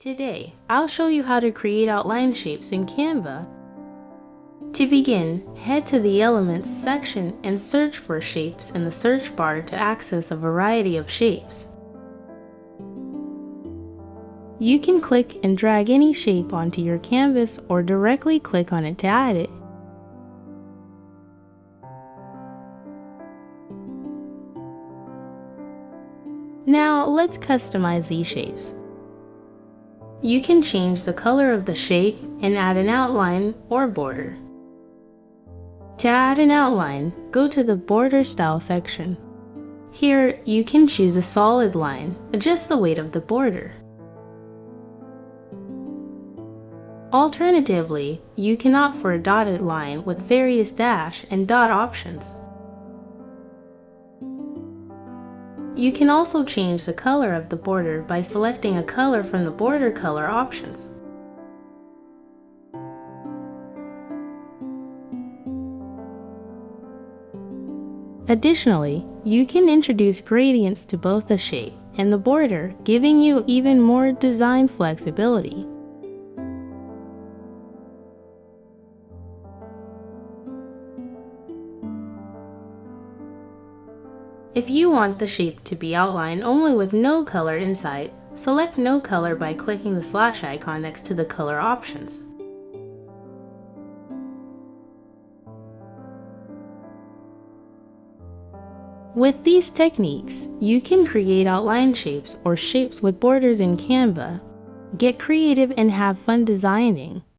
Today, I'll show you how to create outline shapes in Canva. To begin, head to the Elements section and search for shapes in the search bar to access a variety of shapes. You can click and drag any shape onto your canvas or directly click on it to add it. Now, let's customize these shapes. You can change the color of the shape and add an outline or border. To add an outline, go to the Border Style section. Here, you can choose a solid line, adjust the weight of the border. Alternatively, you can opt for a dotted line with various dash and dot options. You can also change the color of the border by selecting a color from the border color options. Additionally, you can introduce gradients to both the shape and the border, giving you even more design flexibility. If you want the shape to be outlined only with no color inside, select No Color by clicking the slash icon next to the color options. With these techniques, you can create outline shapes or shapes with borders in Canva. Get creative and have fun designing.